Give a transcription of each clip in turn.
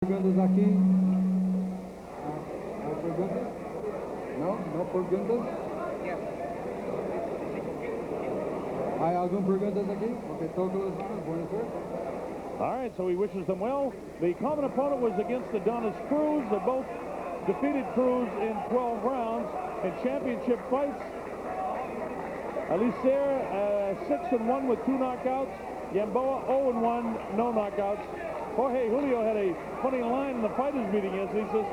Perguntas aqui? Há perguntas? Não? Não perguntas? Há algumas perguntas aqui? Ok, todas as buenas. All right, so he wishes them well. The common opponent was against Adonis Cruz. They both defeated Cruz in 12 rounds in championship fights. Eliecer 6-1 with 2 knockouts. Gamboa 0-1, no knockouts. Jorge Julio had a funny line in the fighters meeting yesterday. He says,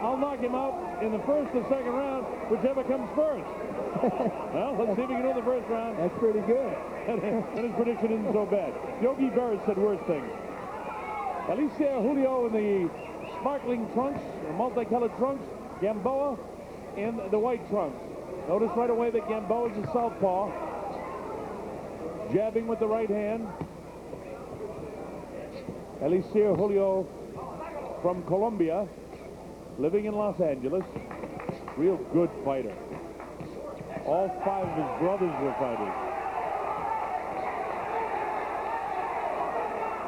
I'll knock him out in the first or second round, whichever comes first. Well, let's see if he can win the first round. That's pretty good. And his prediction isn't so bad. Yogi Berra said worse things. Eliecer Julio in the sparkling trunks, or multicolored trunks. Gamboa in the white trunks. Notice right away that Gamboa is a southpaw. Jabbing with the right hand. Eliecer Julio from Colombia, living in Los Angeles. Real good fighter. All 5 of his brothers were fighters.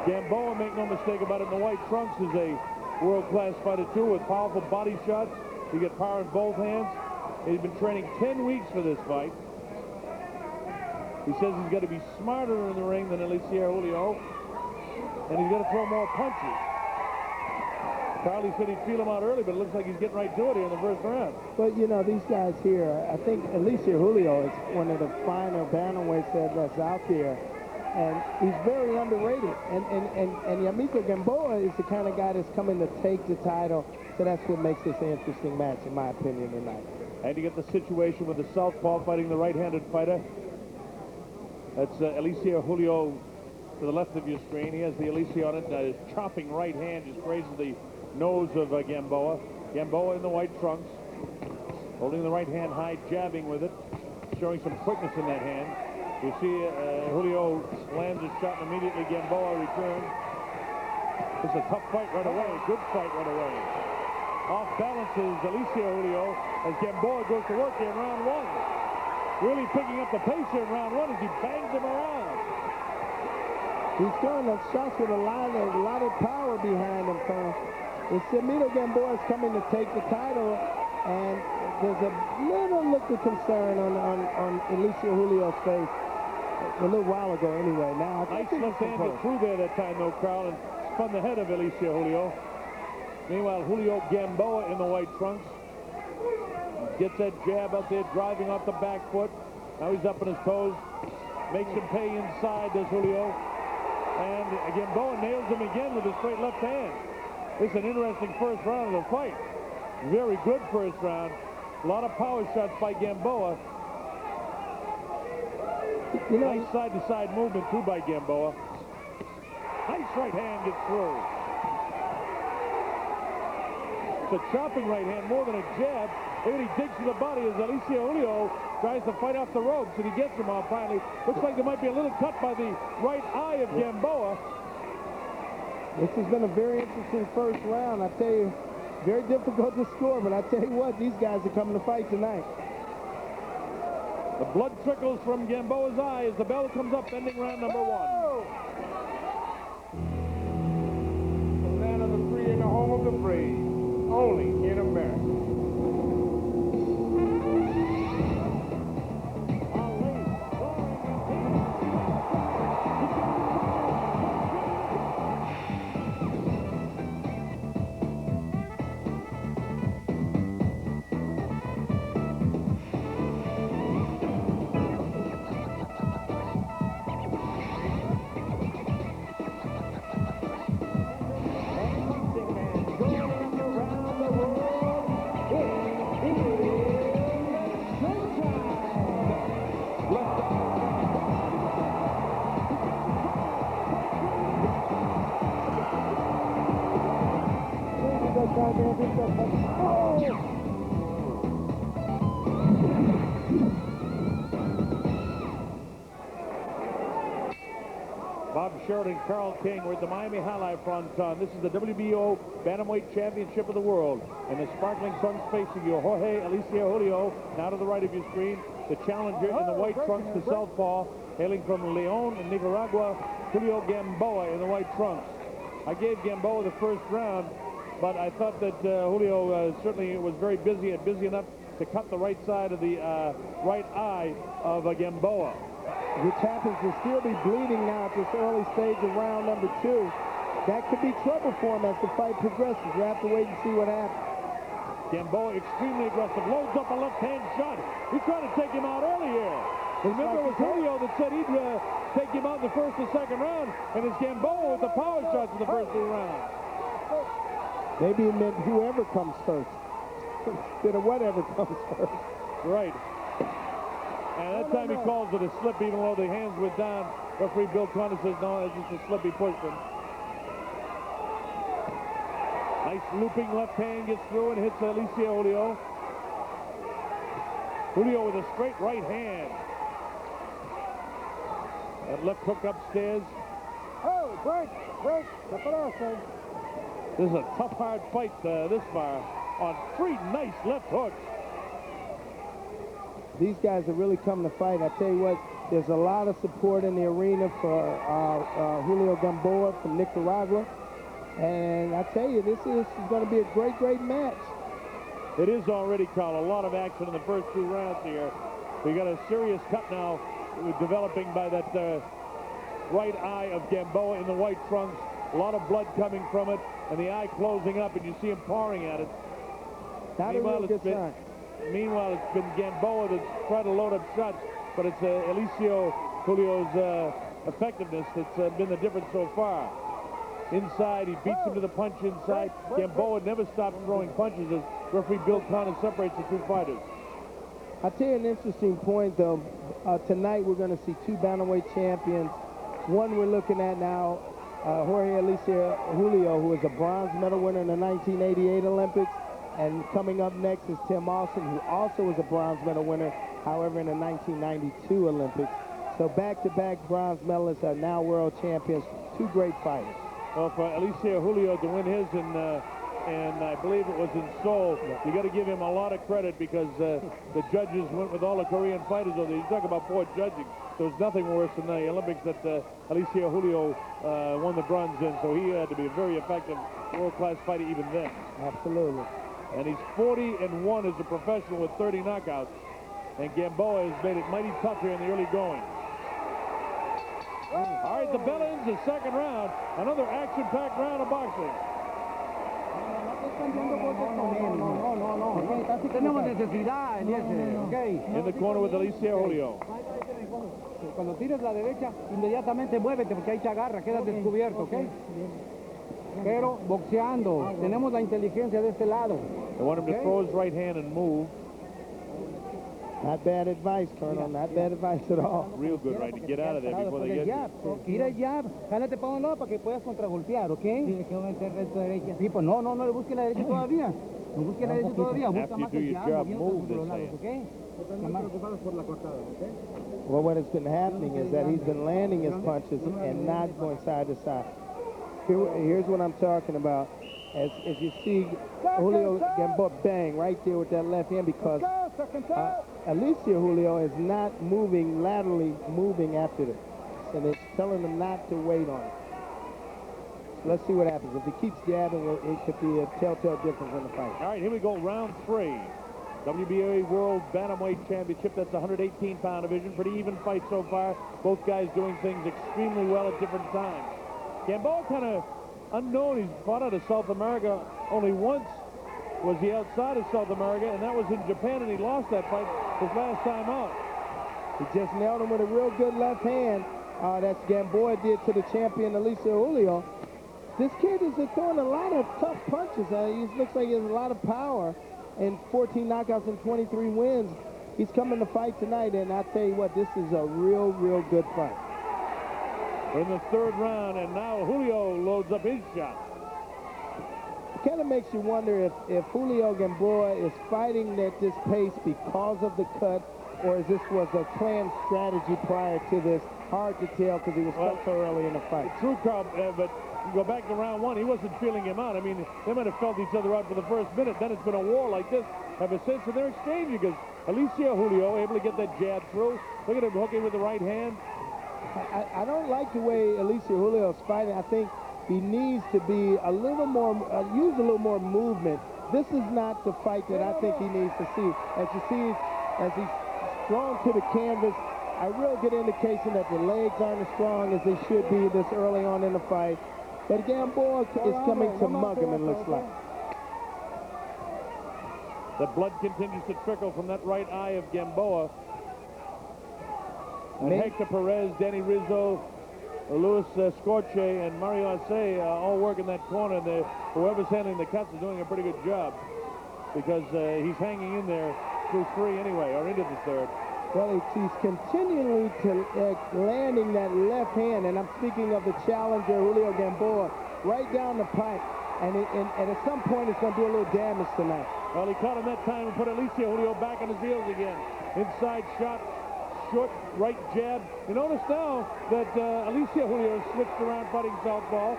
Gamboa, make no mistake about it, in the white trunks is a world-class fighter too, with powerful body shots. You get power in both hands. He's been training 10 weeks for this fight. He says he's got to be smarter in the ring than Eliecer Julio, and he's got to throw more punches. Carly said he'd feel him out early, but it looks like he's getting right to it here in the first round. But, you know, these guys here, I think Eliecer Julio is one of the finer bantamweights that's out there, and he's very underrated. And Yambito Gamboa is the kind of guy that's coming to take the title, so that's what makes this an interesting match, in my opinion, tonight. And you get the situation with the southpaw fighting the right-handed fighter. That's Eliecer Julio to the left of your screen. He has the Eliecer on it. His chopping right hand just grazes the nose of Gamboa. Gamboa in the white trunks, holding the right hand high, jabbing with it, showing some quickness in that hand. You see Julio lands a shot and immediately Gamboa returns. It's a tough fight right away, good fight right away. Off balances Eliecer Julio as Gamboa goes to work here in round 1. Really picking up the pace here in round 1 as he bangs him around. He's throwing those shots with a lot of power behind him, Colonel. It's Yambito Gamboa is coming to take the title, and there's a little look of concern on Eliecer Julio's face a little while ago anyway. Now, nice left hand went through there that time, though, Carl, and spun the head of Eliecer Julio. Meanwhile, Julio Gamboa in the white trunks gets that jab out there, driving off the back foot. Now he's up on his toes. Makes him pay inside, does Julio. And Gamboa nails him again with his straight left hand. It's an interesting first round of the fight. Very good first round. A lot of power shots by Gamboa. You know, nice side-to-side movement, too, by Gamboa. Nice right hand gets through. It's a chopping right hand, more than a jab. Look at he digs to the body as Eliecer Julio tries to fight off the ropes, and he gets him off finally. Looks like there might be a little cut by the right eye of Gamboa. This has been a very interesting first round. I tell you, very difficult to score, but I tell you what, these guys are coming to fight tonight. The blood trickles from Gamboa's eye as the bell comes up, ending round number 1. The land of the free and the home of the brave, only in America. Bob Sheridan, Carl King, we're at the Miami Highlight Fronton. This is the WBO Bantamweight Championship of the World. And the sparkling trunks facing you, Jorge Eliecer Julio, now to the right of your screen. The challenger in the white trunks, the southpaw, hailing from Leon in Nicaragua, Julio Gamboa in the white trunks. I gave Gamboa the first round but I thought that Julio certainly was very busy and busy enough to cut the right side of the right eye of Gamboa. Which happens to still be bleeding now at this early stage of round number 2. That could be trouble for him as the fight progresses. We have to wait and see what happens. Gamboa extremely aggressive, loads up a left-hand shot. He tried to take him out earlier. Remember, it was Julio that said he'd take him out in the first and second round, and it's Gamboa with the power shots in the first 2 rounds. Maybe it meant whoever comes first instead of whatever comes first. Right. And that time he calls it a slip, even though the hands went down. Referee Bill Conner says, no, it's just a slip, he pushed him. Nice looping left hand gets through and hits Eliecer Julio. Julio with a straight right hand. That left hook upstairs. Oh, break. This is a tough, hard fight this far on 3 nice left hooks. These guys are really coming to fight. I tell you what, there's a lot of support in the arena for Julio Gamboa from Nicaragua. And I tell you, this is going to be a great, great match. It is already, Carl. A lot of action in the first 2 rounds here. We got a serious cut now developing by that right eye of Gamboa in the white trunks. A lot of blood coming from it, and the eye closing up, and you see him pawing at it. Not a real good sign. Meanwhile, it's been Gamboa that's tried to load up shots, but it's Eliecer Julio's effectiveness that's been the difference so far. Inside, he beats him to the punch inside. Gamboa never stops throwing punches as referee Bill Conner separates the 2 fighters. I'll tell you an interesting point, though. Tonight, we're going to see 2 bantamweight champions. One we're looking at now, Jorge Eliecer Julio, who is a bronze medal winner in the 1988 Olympics. And coming up next is Tim Austin, who also was a bronze medal winner, however, in the 1992 Olympics. So back-to-back bronze medalists are now world champions. 2 great fighters. Well, for Eliecer Julio to win his and I believe it was in Seoul, you got to give him a lot of credit because the judges went with all the Korean fighters. You talk about poor judging. There was nothing worse than the Olympics that Eliecer Julio won the bronze in, so he had to be a very effective world-class fighter even then. Absolutely. And he's 40-1 as a professional with 30 knockouts. And Gamboa has made it mighty tough here in the early going. All right, the bell ends the second round. Another action-packed round of boxing. Tenemos necesidad, Eliecer, okay. In the corner with Eliecer Julio. Cuando tires la derecha, inmediatamente muévete porque ahí te agarra, quedas descubierto, ¿ok? Pero boxeando, tenemos la inteligencia de este lado. They want him to throw his right hand and move. Not bad advice, Colonel. Not bad advice at all. Real good, right, to get out of there before they get you. Tira el jab, jálate para un lado para que puedas contragolpear, ¿ok? Sí, que va a meter recto derecha. Sí, pues no le busque la derecha todavía. No busque la derecha todavía. Busca más el jab, moviéndote por los lados, ¿ok? Están más preocupados por la cortada, ¿ok? Well, what has been happening is that he's been landing his punches and not going side to side. Here's what I'm talking about. As you see Julio Gamboa bang right there with that left hand because Eliecer Julio is not moving laterally, moving after this. And it's telling him not to wait on it. So let's see what happens. If he keeps jabbing, it could be a telltale difference in the fight. All right, here we go, round 3. WBA World Bantamweight Championship. That's a 118-pound division. Pretty even fight so far. Both guys doing things extremely well at different times. Gamboa kind of unknown. He's fought out of South America. Only once was he outside of South America, and that was in Japan, and he lost that fight his last time out. He just nailed him with a real good left hand. That's Gamboa did to the champion, Eliecer Julio. This kid is throwing a lot of tough punches. He looks like he has a lot of power. And 14 knockouts and 23 wins. He's coming to fight tonight, and I tell you what, this is a real, real good fight. We're in the 3rd round, and now Julio loads up his shot. It kind of makes you wonder if Julio Gamboa is fighting at this pace because of the cut, or if this was a planned strategy prior to this. Hard to tell because he was cut so early in the fight. True, Carl, but you go back to round 1, he wasn't feeling him out. I mean, they might have felt each other out for the first minute. Then it's been a war like this ever since, and they're exchanging because Eliecer Julio able to get that jab through. Look at him hooking with the right hand. I don't like the way Eliecer Julio is fighting. I think he needs to be a little more, use a little more movement. This is not the fight that I think he needs to see. As you see, as he's thrown to the canvas, a real good indication that the legs aren't as strong as they should be this early on in the fight. But Gamboa is coming to mug him, it looks like. The blood continues to trickle from that right eye of Gamboa. And Hector Perez, Danny Rizzo, Luis Scorche, and Mario Arce all work in that corner. And whoever's handling the cuts is doing a pretty good job because he's hanging in there through 3 anyway, or into the 3rd. Well, he's continually landing that left hand, and I'm speaking of the challenger, Julio Gamboa, right down the pipe. And at some point, it's going to do a little damage tonight. Well, he caught him that time and put Eliecer Julio back on his heels again. Inside shot, short right jab. You notice now that Eliecer Julio has switched around fighting southpaw.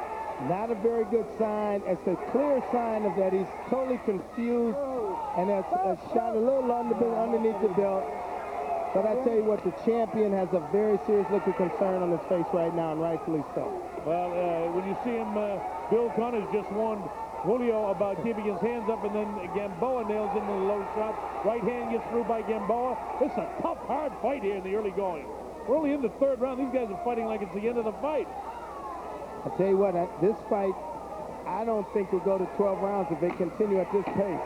Not a very good sign. It's a clear sign of that he's totally confused and has shot a little underneath the belt. But I tell you what, the champion has a very serious look of concern on his face right now, and rightfully so. Well, when you see him, Bill Connors just warned Julio about keeping his hands up, and then Gamboa nails into the low shot. Right hand gets through by Gamboa. It's a tough, hard fight here in the early going. We're only in the 3rd round. These guys are fighting like it's the end of the fight. I tell you what, this fight, I don't think will go to 12 rounds if they continue at this pace.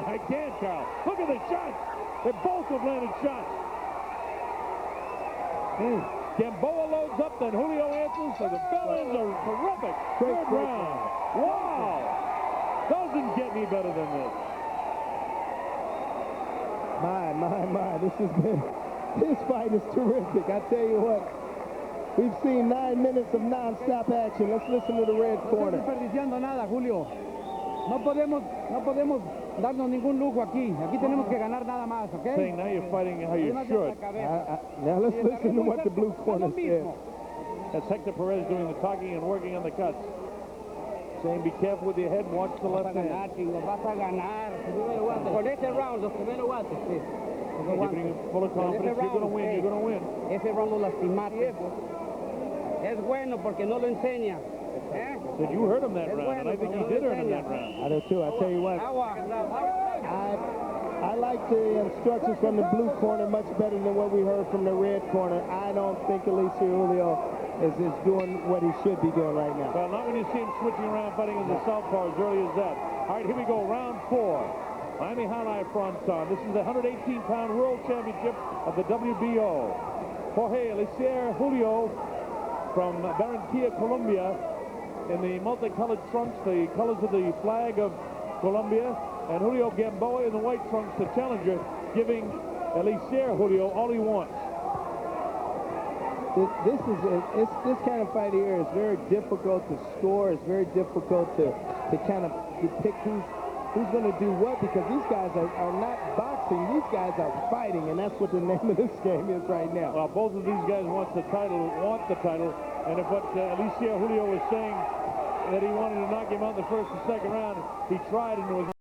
I can't, Carl. Look at the shots. They both have landed shots. Gamboa loads up, then Julio answers, so the bell ends are terrific. 3rd round. Wow! Doesn't get any better than this. My, this fight is terrific. I tell you what, we've seen 9 minutes of non-stop action. Let's listen to the red corner. No estoy desperdiciando nada, Julio. No podemos darnos ningún lujo aquí. Aquí tenemos que ganar nada más, ¿ok? Saying now you're fighting how you should. Now let's listen to what the blue corner said. That's Hector Perez doing the talking and working on the cuts. Saying be careful with your head, watch the left hand. Vas a ganar. Con ese round, los primeros guantes, sí. Giving him full of confidence. You're going to win, you're going to win. Ese round lo lastimaste. Es bueno porque no lo enseña. Said you heard him that round, and I think you did earn him that round. I do too. I tell you what, I like the instructions from the blue corner much better than what we heard from the red corner. I don't think Eliecer Julio is doing what he should be doing right now. Well, not when you see him switching around fighting in the southpaw as early as that. All right, here we go, round 4. Miami Hanai Fronton. This is the 118-pound World Championship of the WBO. Jorge Eliecer Julio from Barranquilla, Colombia, in the multicolored trunks, the colors of the flag of Colombia, and Julio Gamboa in the white trunks, the challenger, giving Eliecer Julio all he wants. This kind of fight here is very difficult to score. It's very difficult to kind of pick who's going to do what, because these guys are not boxing. These guys are fighting, and that's what the name of this game is right now. Well, both of these guys want the title, and if what Eliecer Julio was saying that he wanted to knock him out in the 1st and 2nd round, he tried and it was